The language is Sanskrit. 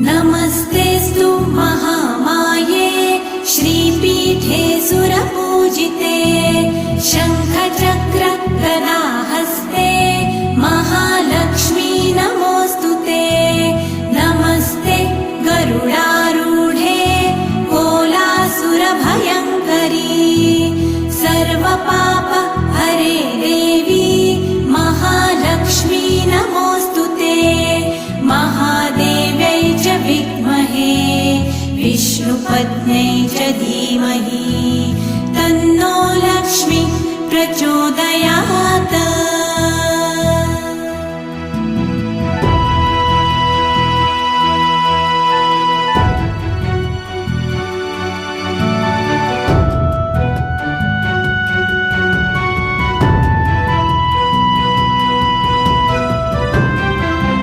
नमस्तेऽस्तु महामाये श्रीपीठे सुरपूजिते शङ्खचक्र गदाहस्ते महालक्ष्मी नमोऽस्तुते। नमस्ते गरुडारूढे कोलासुरभयङ्करी सर्वपाप हरे देवी महालक्ष्मी नमोऽस्तुते। महादेव्यै च विद्महे विष्णुपत्न्यै च धीमहि तन्नो लक्ष्मी प्रचोदयात्।